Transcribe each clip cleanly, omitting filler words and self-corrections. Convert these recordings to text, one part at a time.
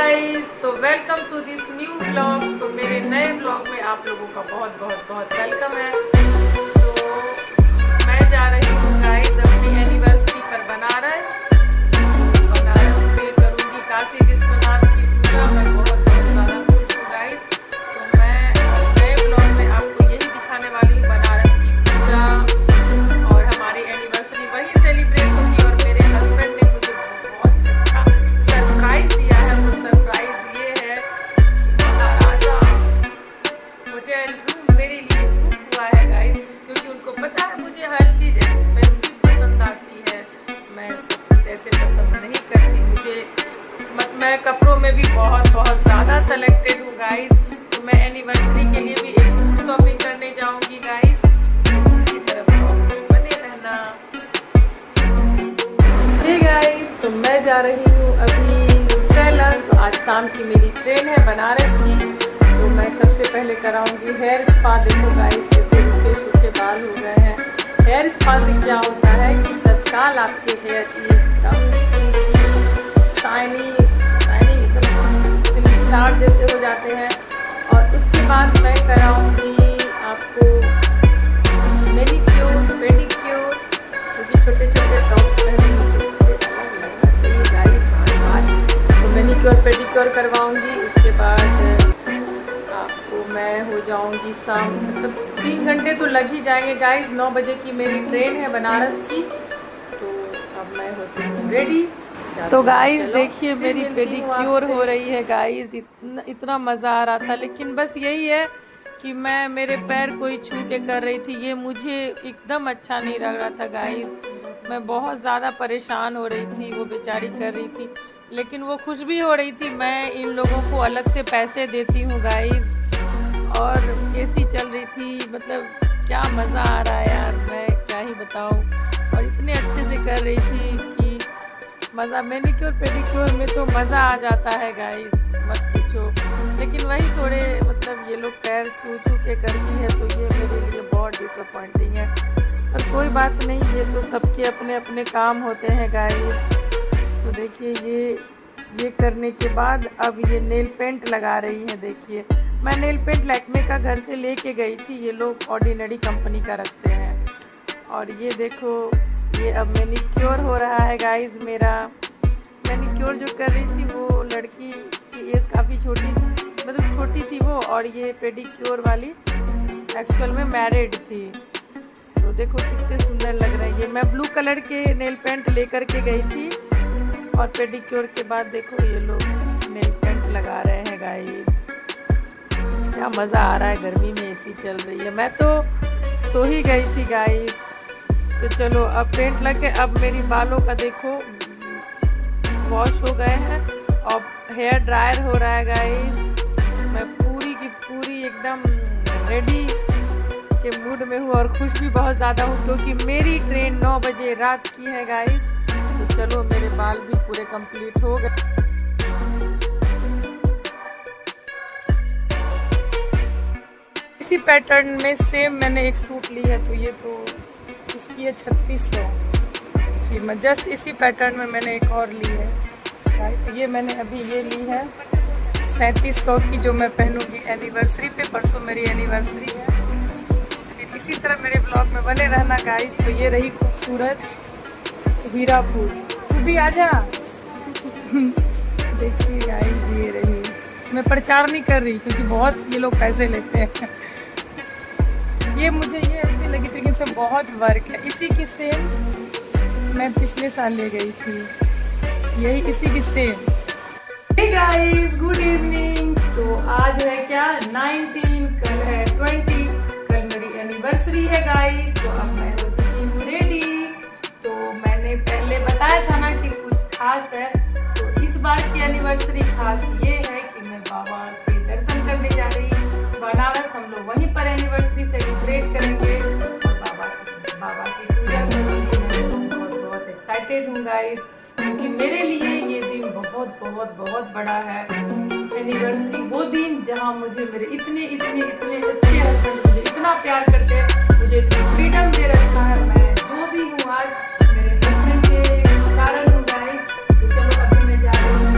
Guys, तो welcome to this new blog. तो मेरे नए ब्लॉग में आप लोगों का बहुत बहुत बहुत वेलकम है। तो मैं जा रही हूँ गाइस अपनी एनिवर्सरी पर बनारस में करूँगी काशी विश्वनाथ की पूजा। मैं बहुत बहुत ज़्यादा खुश हूँ गाइस। तो मैं नए ब्लॉग में आपको यही दिखाने वाली हूँ बनारस की पूजा और हमारी एनिवर्सरी वही सेलिब्रेट होगी। और मेरे हस्बैंड ने मुझे बहुत अच्छा सरप्राइज दिया है। वो सरप्राइज ये है कि महाराजा होटल रूम मेरे लिए बुक हुआ है गाइस, क्योंकि उनको पता है मुझे हर चीज़ एक्सपेंसिव पसंद आती है। मैं सब कुछ ऐसे पसंद नहीं करती। मैं कपड़ों में भी बहुत बहुत ज़्यादा सेलेक्टेड हूँ गाइस। तो मैं एनिवर्सरी के लिए भी एक सूट शॉपिंग करने जाऊँगी गाइस। इसी तरह बने रहना। हे गाइस, तो मैं जा रही हूँ अभी सेलन। तो आज शाम की मेरी ट्रेन है बनारस की। तो मैं सबसे पहले कराऊंगी हेयर स्पा। देखो गाइस कैसे रूखे सूखे बाल हो गए हैं। हेयर स्पा से क्या होता है कि तत्काल आपके हेयर एकदम शाइनी एकदम स्टार जैसे हो जाते हैं। और उसके बाद मैं कराऊंगी आपको मैनीक्योर पेडिक्योर, क्योंकि छोटे छोटे टॉप्स पहने तो मैनीक्योर पेडिक्योर करवाऊंगी। उसके बाद आपको मैं हो जाऊंगी शाम, मतलब 3 घंटे तो लग ही जाएंगे गाइस। 9 बजे की मेरी ट्रेन है बनारस की। तो अब मैं होती हूँ रेडी। तो गाइस देखिए मेरी पेडिक्योर हो रही है गाइस। इतना मज़ा आ रहा था, लेकिन बस यही है कि मैं मेरे पैर कोई छू के कर रही थी, ये मुझे एकदम अच्छा नहीं लग रहा था गाइस। मैं बहुत ज़्यादा परेशान हो रही थी, वो बेचारी कर रही थी, लेकिन वो खुश भी हो रही थी। मैं इन लोगों को अलग से पैसे देती हूँ गाइस। और एसी चल रही थी, मतलब क्या मज़ा आ रहा है यार, मैं क्या ही बताऊँ। और इतने अच्छे से कर रही थी कि मज़ा, मैनीक्योर पेडिक्योर में तो मज़ा आ जाता है गाइस, मत पूछो। लेकिन वही थोड़े मतलब ये लोग पैर छू छू के करती है, तो ये मेरे लिए बहुत डिसअपॉइंटिंग है। पर कोई बात नहीं, ये तो सबके अपने अपने काम होते हैं गाइस। तो देखिए ये करने के बाद अब ये नेल पेंट लगा रही है। देखिए मैं नेल पेंट लैक्मे का घर से लेके गई थी, ये लोग ऑर्डिनरी कंपनी का रखते हैं। और ये देखो ये अब मैनीक्योर हो रहा है गाइस। मेरा मैनीक्योर जो कर रही थी वो लड़की की एज काफ़ी छोटी, मतलब छोटी थी वो। और ये पेडिक्योर वाली एक्चुअल में मैरिड थी। तो देखो कितने सुंदर लग रहे हैं। ये मैं ब्लू कलर के नेल पेंट लेकर के गई थी। और पेडिक्योर के बाद देखो ये लोग नेल पेंट लगा रहे हैं गाइस। क्या मज़ा आ रहा है, गर्मी में एसी चल रही है। मैं तो सो ही गई थी गाइस। तो चलो अब पेंट लग के अब मेरी बालों का देखो वॉश हो गए हैं और हेयर ड्रायर हो रहा है गाइस। मैं पूरी की पूरी एकदम रेडी के मूड में हूँ और खुश भी बहुत ज़्यादा हूँ, क्योंकि मेरी ट्रेन 9 बजे रात की है गाइस। तो चलो मेरे बाल भी पूरे कंप्लीट हो गए। इसी पैटर्न में सेम मैंने एक सूट ली है। तो ये तो इसकी है 3600 की। मैं जस्ट इसी पैटर्न में मैंने एक और ली है। तो ये मैंने अभी ये ली है 3700 की, जो मैं पहनूंगी एनिवर्सरी पे। परसों मेरी एनिवर्सरी है। इसी तरह मेरे ब्लॉग में बने रहना गाइस। तो ये रही खूबसूरत हीरा फूल। तू भी आजा। देखिए गाइस ये रही। मैं प्रचार नहीं कर रही क्योंकि बहुत ये लोग पैसे लेते हैं। ये मुझे ये ऐसी लगी थी कि इसमें बहुत वर्क है। इसी की सेम मैं पिछले साल ले गई थी, यही इसी की same. Hey guys good evening. तो आज है क्या 19, कल है 20। कल मेरी एनिवर्सरी है गाइस। तो अब मैं हो चुकी हूँ रेडी। तो मैंने पहले बताया था ना कि कुछ खास है। तो इस बार की एनिवर्सरी खास ये है कि मैं बाबा के दर्शन करने जा रही हूँ बनारस। हम लोग वहीं पर एनिवर्सरी सेलिब्रेट करेंगे और बाबा की पूजा करेंगे। मैं बहुत एक्साइटेड हूँ गाइस, क्योंकि मेरे लिए ये दिन बहुत बहुत बहुत बड़ा है। एनिवर्सरी वो दिन जहाँ मुझे मेरे इतने इतने इतने अच्छे हस्बैंड मुझे इतना प्यार करते हैं, मुझे इतनी फ्रीडम दे रखा है। मैं जो भी हूँ आज मेरे हस्बैंड के कारण हूँ गाइस। तो चलो अभी मैं जा रही हूँ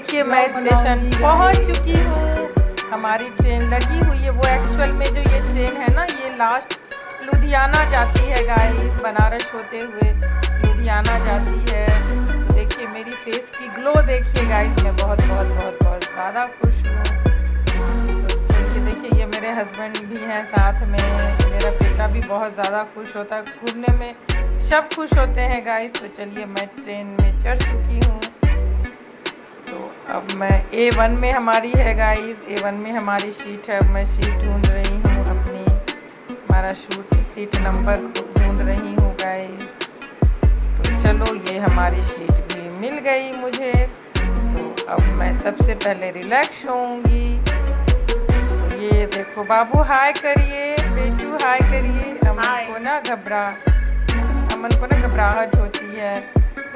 देखिए मैं स्टेशन पहुंच चुकी हूँ। हमारी ट्रेन लगी हुई है। वो एक्चुअल में जो ये ट्रेन है ना, ये लास्ट लुधियाना जाती है गाइस। बनारस होते हुए लुधियाना जाती है। तो देखिए मेरी फेस की ग्लो देखिए गाइस, मैं बहुत बहुत बहुत बहुत ज़्यादा खुश हूँ। तो चलिए देखिए, ये मेरे हस्बैंड भी हैं साथ में। मेरा बेटा भी बहुत ज़्यादा खुश होता है। घूमने में सब खुश होते हैं गाइस। तो चलिए मैं ट्रेन में चढ़ चुकी हूँ। तो अब मैं A1 में हमारी है गाइस। A1 में हमारी सीट है। अब मैं सीट ढूंढ रही हूँ अपनी, हमारा सीट नंबर ढूंढ रही हूँ गाइस। तो चलो ये हमारी सीट भी मिल गई मुझे। तो अब मैं सबसे पहले रिलैक्स होंगी। तो ये देखो बाबू हाय करिए, बेटू हाय करिए। अमन को ना घबराहट होती है।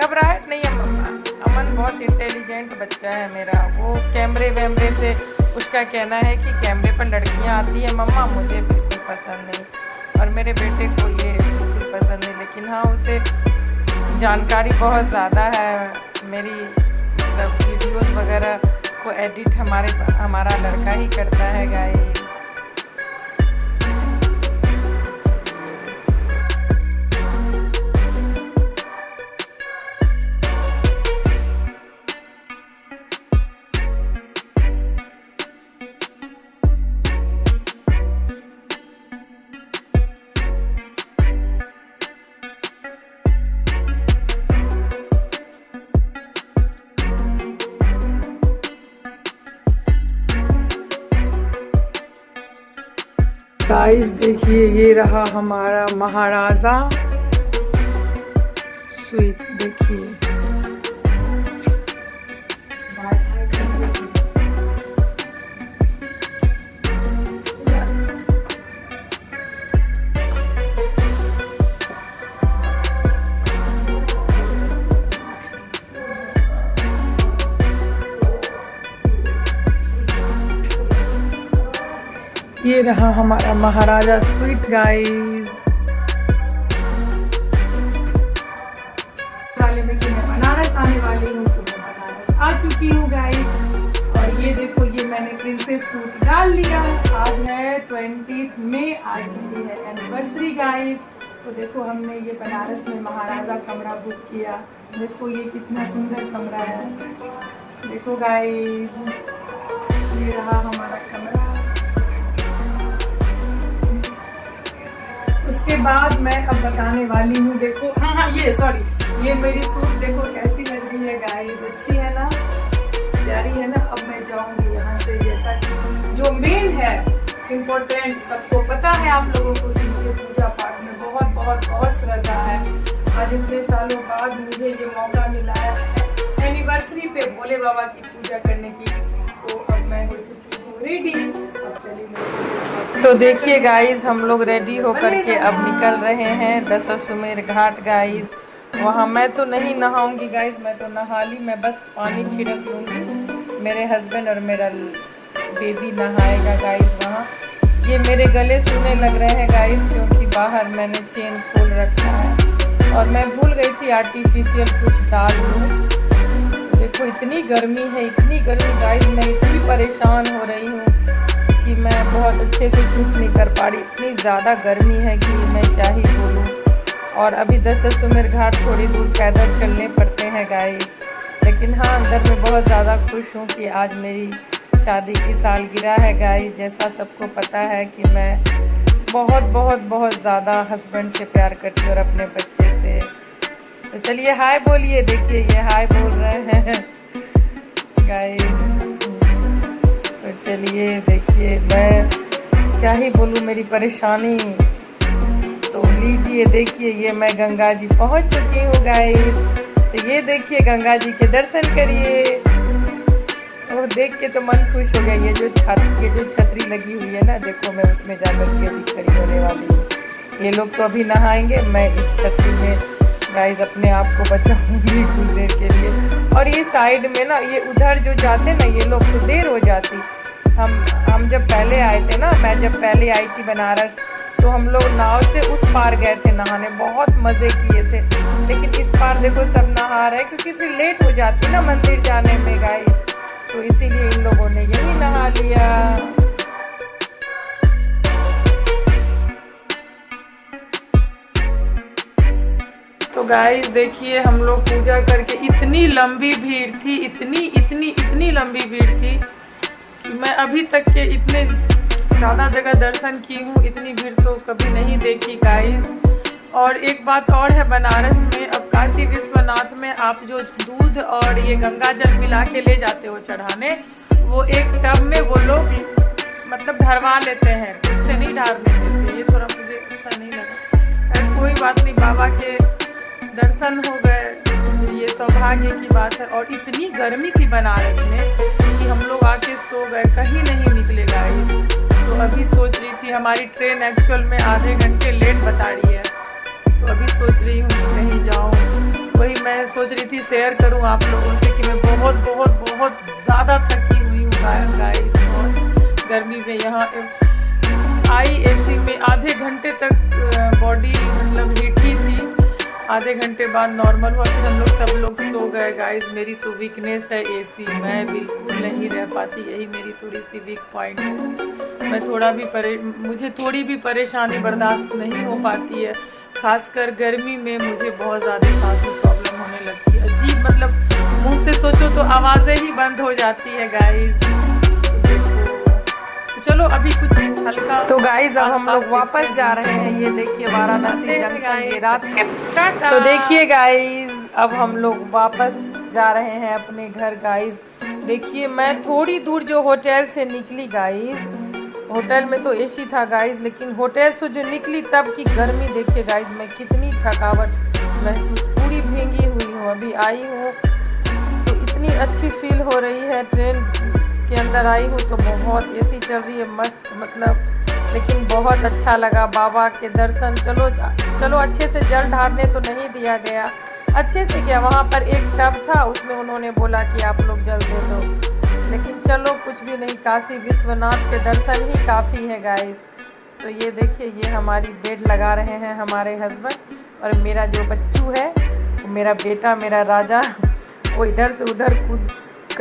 घबराहट नहीं है मम्मा, अमन बहुत इंटेलिजेंट बच्चा है मेरा। वो कैमरे वैमरे से उसका कहना है कि कैमरे पर लड़कियां आती है मम्मा, मुझे बिल्कुल पसंद नहीं। और मेरे बेटे को ये बिल्कुल पसंद नहीं। लेकिन हाँ, उसे जानकारी बहुत ज़्यादा है मेरी, मतलब वीडियोस वगैरह को एडिट हमारा लड़का ही करता है गाइस। गाइस देखिए, ये रहा हमारा महाराजा स्वीट। देखिए ये रहा हमारा महाराजा स्वीट गाइस। वाले में कि मैं बनारस आने वाली हूँ, तो मैं बनारस आ चुकी हूँ गाइस। और ये देखो, ये मैंने प्रिंसेस सूट डाल लिया। आज है 20 मई, आज मेरी है एनिवर्सरी गाइस। तो देखो हमने ये बनारस में महाराजा कमरा बुक किया। देखो ये कितना सुंदर कमरा है। देखो गाइस, ये रहा हमारा कमरा। उसके बाद मैं अब बताने वाली हूँ। देखो ये मेरी सूट देखो कैसी लग रही है गाइस, अच्छी है ना, प्यारी है ना। अब मैं जाऊंगी यहाँ से, जैसा कि जो मेन है इम्पोर्टेंट, सबको पता है आप लोगों को कि मुझे पूजा पाठ में बहुत बहुत बहुत श्रद्धा है। आज इतने सालों बाद मुझे ये मौका मिला है एनिवर्सरी पे भोले बाबा की पूजा करने की। तो अब मैं हो चुकी हूँ रेडी। अब चलिए, तो देखिए गाइस, हम लोग रेडी होकर के अब निकल रहे हैं दशाश्वमेध घाट गाइस। वहाँ मैं तो नहीं नहाऊंगी गाइस, मैं तो नहा ली, मैं बस पानी छिड़क लूँगी। मेरे हस्बैंड और मेरा बेबी नहाएगा गाइस वहाँ। ये मेरे गले सूने लग रहे हैं गाइस, क्योंकि बाहर मैंने चेन खोल रखा है और मैं भूल गई थी आर्टिफिशियल कुछ डाल लूँ। तो देखो इतनी गर्मी है, इतनी गर्मी गाइस, मैं इतनी परेशान हो रही हूँ कि मैं बहुत अच्छे से सूट नहीं कर पा रही। इतनी ज़्यादा गर्मी है कि मैं क्या ही बोलूँ। और अभी दशाश्वमेध घाट थोड़ी दूर पैदल चलने पड़ते हैं गाइस। लेकिन हाँ, अंदर में बहुत ज़्यादा खुश हूँ कि आज मेरी शादी की सालगिरह है गाइस। जैसा सबको पता है कि मैं बहुत बहुत बहुत ज़्यादा हस्बैंड से प्यार करती हूँ और अपने बच्चे से। तो चलिए हाय बोलिए, देखिए ये हाय बोल रहे हैं गाइस। तो चलिए देखिए, मैं क्या ही बोलूँ मेरी परेशानी। तो लीजिए देखिए, ये मैं गंगा जी पहुँच चुकी हूँ गाइस। तो ये देखिए, गंगा जी के दर्शन करिए। और देख के तो मन खुश हो गया। ये जो छतरी लगी हुई है ना, देखो मैं उसमें जाकर के अभी खड़ी होने वाली हूँ। ये लोग तो अभी नहाएंगे, मैं इस छतरी में गाइस अपने आप को बचाऊंगी कुछ देर के लिए। और ये साइड में ना, ये उधर जो जाते ना ये लोग, तो देर हो जाती। हम जब पहले आए थे ना, मैं जब पहले आई थी बनारस, तो हम लोग नाव से उस पार गए थे नहाने, बहुत मज़े किए थे। लेकिन इस पार देखो सब नहा रहे, क्योंकि फिर लेट हो जाती ना मंदिर जाने में गाइस। तो इसीलिए इन लोगों ने यही नहा लिया। तो गाइस देखिए हम लोग पूजा करके, इतनी लंबी भीड़ थी, इतनी लंबी भीड़ थी कि मैं अभी तक के इतने ज़्यादा जगह दर्शन की हूँ, इतनी भीड़ तो कभी नहीं देखी गाइस। और एक बात और है बनारस में, अब काशी विश्वनाथ में आप जो दूध और ये गंगा जल मिला के ले जाते हो चढ़ाने, वो एक टब में वो लोग मतलब ढरवा लेते हैं, खुद से नहीं ढारने देते। ये थोड़ा मुझे अच्छा नहीं लगा। कोई बात नहीं, बाबा के दर्शन हो गए, ये सौभाग्य की बात है। और इतनी गर्मी थी बनारस में कि हम लोग आके सो गए, कहीं नहीं निकले गाइस। तो अभी सोच रही थी, हमारी ट्रेन एक्चुअल में आधे घंटे लेट बता रही है, तो अभी सोच रही हूँ कि कहीं जाऊँ। वही मैं सोच रही थी शेयर करूँ आप लोगों से कि मैं बहुत ज़्यादा थकी हुई हूँ गाइस। और गर्मी में यहाँ आई एसी में आधे घंटे तक बॉडी मतलब हीट ही थी, आधे घंटे बाद नॉर्मल हुआ, फिर हम लोग सब लोग सो गए गाइस। मेरी तो वीकनेस है एसी, मैं बिल्कुल नहीं रह पाती, यही मेरी थोड़ी सी वीक पॉइंट है। मैं मुझे थोड़ी भी परेशानी बर्दाश्त नहीं हो पाती है, खासकर गर्मी में मुझे बहुत ज़्यादा सांस में प्रॉब्लम होने लगती है। अजीब मतलब मुंह से सोचो तो आवाज़ें ही बंद हो जाती है गाइस। तो चलो अभी कुछ हल्का। तो गाइस अब हम लोग वापस जा रहे हैं, ये देखिए वाराणसी जंक्शन, ये रात के। तो देखिए गाइस अब हम लोग वापस जा रहे हैं अपने घर गाइस। देखिए मैं थोड़ी दूर जो होटल से निकली गाइस, होटल में तो एसी था गाइस, लेकिन होटल से जो निकली तब की गर्मी देखिए गाइस, मैं कितनी थकावट महसूस, पूरी भींगी हुई हूँ। अभी आई हूँ तो इतनी अच्छी फील हो रही है, ट्रेन के अंदर आई हूँ तो बहुत एसी चल रही है मस्त मतलब, लेकिन बहुत अच्छा लगा। बाबा के दर्शन, चलो अच्छे से जल ढारने तो नहीं दिया गया, अच्छे से किया। वहाँ पर एक टब था, उसमें उन्होंने बोला कि आप लोग जल दे दो, लेकिन चलो कुछ भी नहीं, काशी विश्वनाथ के दर्शन ही काफ़ी है गाइस। तो ये देखिए ये हमारी बेड लगा रहे हैं हमारे हस्बैंड, और मेरा जो बच्चू है, मेरा बेटा, मेरा राजा, वो इधर से उधर कूद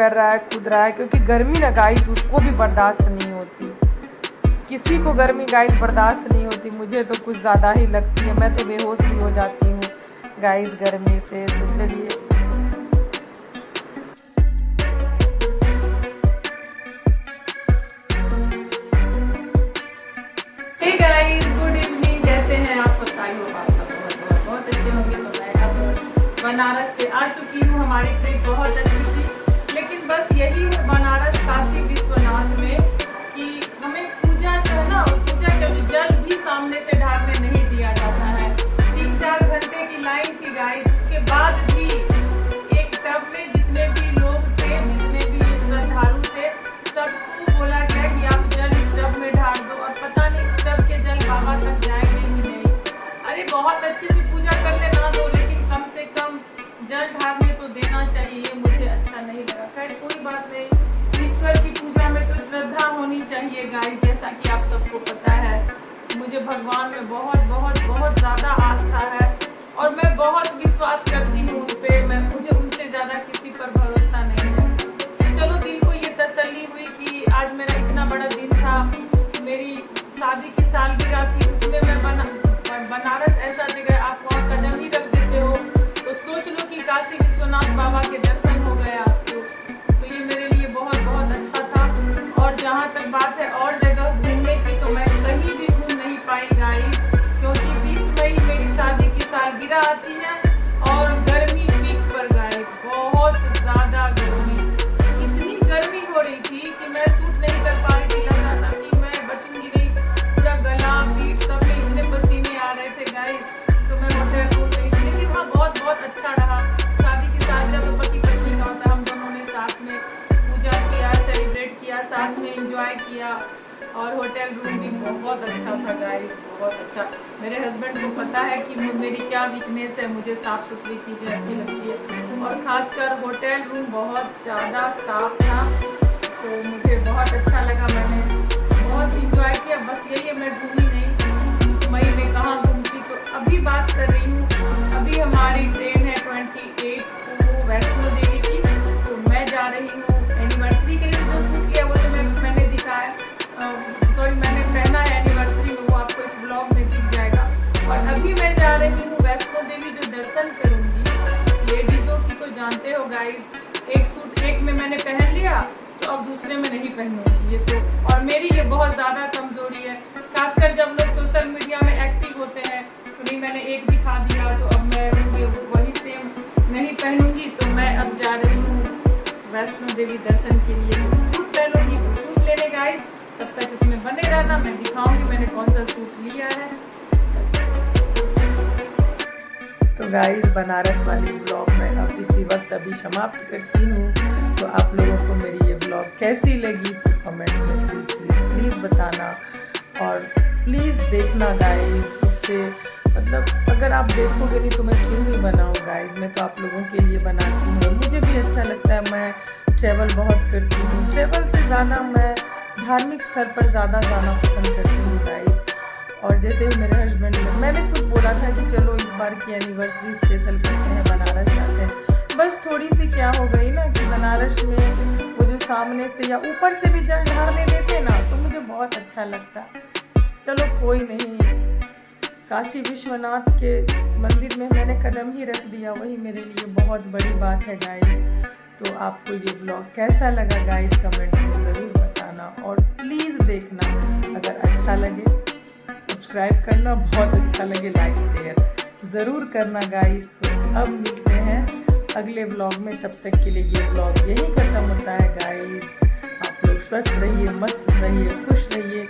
रहा है, क्योंकि गर्मी ना गाइस उसको भी बर्दाश्त नहीं होती। किसी को गर्मी गाइस बर्दाश्त नहीं होती, मुझे तो कुछ ज़्यादा ही लगती है, मैं तो बेहोश भी हो जाती हूँ गाइस गर्मी से। तो चलिए गाइस गुड इवनिंग, कैसे हैं आप सब? आई होप आप सब बहुत अच्छे होंगे। तो मैं अब बनारस से आ चुकी हूँ, हमारी ट्रिप बहुत अच्छी थी, लेकिन बस यही है बनारस काशी विश्वनाथ में कि हमें पूजा जो है ना, पूजा का जल भी सामने से ढारने नहीं दिया जाता है। 3-4 घंटे की लाइन थी गाइस, उसके बाद भी एक टब में जितने भी लोग थे, जितने भी श्रद्धालु थे, सबको बोला गया कि आप जल इस टब में ढार दो, और पता नहीं इस टब के जल बाबा तक जाएंगे कि नहीं। अरे बहुत अच्छे से पूजा करने ना दो, लेकिन कम से कम जल ढारने तो देना चाहिए, ये मुझे अच्छा नहीं लगा। खैर कोई बात नहीं, ईश्वर की पूजा में तो श्रद्धा होनी चाहिए गाइस, जैसा कि आप सबको पता है मुझे भगवान में बहुत ज़्यादा आस्था है, और मैं बहुत विश्वास करती हूँ उन पर, मुझे उनसे ज़्यादा किसी पर भरोसा नहीं है। तो चलो दिल को ये तसल्ली हुई कि आज मेरा इतना बड़ा दिन था, मेरी शादी की सालगिरह थी, उसमें मैं बनारस ऐसा जगह आप वहाँ कदम ही रख देते हो तो सोच लो कि काशी विश्वनाथ बाबा के दर्शन हो गए आपको, तो ये मेरे लिए बहुत अच्छा था। और जहाँ तक बात है और जगह घूमने की, तो मैं कहीं भी घूम नहीं पाई गाइस, क्योंकि 20 मई मेरी शादी की सालगिरह आती है, और गर्मी पीक पर गाइस, बहुत ज़्यादा गर्मी, इतनी गर्मी हो रही थी कि मैं सूट नहीं कर पा रही थी, लग रहा था कि मैं बचूंगी नहीं, पूरा गला पीठ सब में इतने पसीने आ रहे थे गाइस। तो मैं होटल रूम में थी, लेकिन वहाँ बहुत अच्छा रहा। शादी की सालगिरह तो पति पत्नी का होता है, हम दोनों ने साथ में पूजा किया, सेलिब्रेट किया, साथ में एंजॉय किया, और होटल रूम भी बहुत अच्छा था गाइस, बहुत अच्छा। मेरे हस्बैंड को पता है कि मेरी क्या वीकनेस है, मुझे साफ़ सुथरी चीज़ें अच्छी लगती है, और ख़ासकर होटल रूम बहुत ज़्यादा साफ था, तो मुझे बहुत अच्छा लगा, मैंने बहुत इंजॉय किया। बस यही है, मैं घूमी नहीं, मई में कहाँ घूमती। तो अभी बात कर रही हूँ, अभी हमारी ट्रेन है 28 को वैष्णो देवी की, तो मैं जा रही हूँ एनिवर्सरी जानते हो गाइस, एक सूट एक में मैंने पहन लिया तो अब दूसरे में नहीं पहनूंगी ये तो। और मेरी ये बहुत ज़्यादा कमज़ोरी है, खासकर जब लोग सोशल मीडिया में एक्टिव होते हैं। तो नहीं, मैंने एक दिखा दिया तो अब मैं वही सेम नहीं पहनूंगी। तो मैं अब जा रही हूँ वैष्णो देवी दर्शन के लिए, तो सूट पहनूंगी, तो सूट लेने गाइस। तब तक इसमें बने रहना, मैं दिखाऊंगी मैंने कौन सा सूट लिया है। तो गाइस, बनारस वाली ब्लॉग मैं अब इसी वक्त अभी समाप्त करती हूँ। तो आप लोगों को मेरी ये ब्लॉग कैसी लगी तो कमेंट में प्लीज़ प्लीज़ प्लीज़ बताना, और प्लीज़ देखना गाइस। इससे मतलब अगर आप देखोगे नहीं तो मैं क्यों ही बनाऊँ गाइस, मैं तो आप लोगों के लिए बनाती हूँ। मुझे भी अच्छा लगता है, मैं ट्रैवल बहुत करती हूँ। ट्रैवल से ज़्यादा मैं धार्मिक स्थल पर ज़्यादा जाना पसंद करती हूँ गाइस। और जैसे ही मेरे हस्बैंड ने, मैंने खुद बोला था कि चलो इस बार की एनिवर्सरी स्पेशल करते हैं, बनारस जाते हैं। बस थोड़ी सी क्या हो गई ना कि बनारस में वो जो सामने से या ऊपर से भी जल ढारने देते ना, तो मुझे बहुत अच्छा लगता। चलो कोई नहीं, काशी विश्वनाथ के मंदिर में मैंने कदम ही रख दिया, वही मेरे लिए बहुत बड़ी बात है गाइस। तो आपको ये ब्लॉग कैसा लगा गाइस, कमेंट में ज़रूर बताना, और प्लीज़ देखना। अगर अच्छा लगे सब्सक्राइब करना, बहुत अच्छा लगे लाइक शेयर ज़रूर करना गाइस। तो अब मिलते हैं अगले ब्लॉग में, तब तक के लिए ये ब्लॉग यही ख़त्म होता है गाइस। आप लोग स्वस्थ रहिए, मस्त रहिए, खुश रहिए,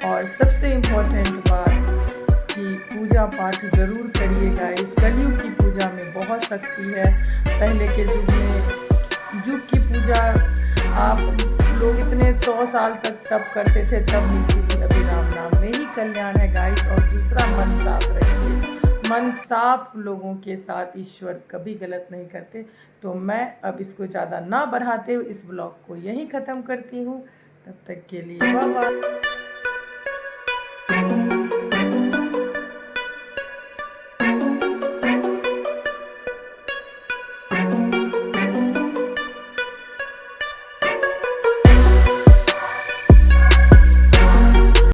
और सबसे इम्पोर्टेंट बात कि पूजा पाठ ज़रूर करिए गाइस। कलयुग की पूजा में बहुत शक्ति है। पहले के युग की पूजा आप लोग इतने 100 साल तक तप करते थे, तब मिलती थी। अभी राम नाम में ही कल्याण है गाइस। और दूसरा, मन साफ रखिए, मन साफ लोगों के साथ ईश्वर कभी गलत नहीं करते। तो मैं अब इसको ज़्यादा ना बढ़ाते हुए इस ब्लॉग को यहीं ख़त्म करती हूँ। तब तक के लिए बाय बाय।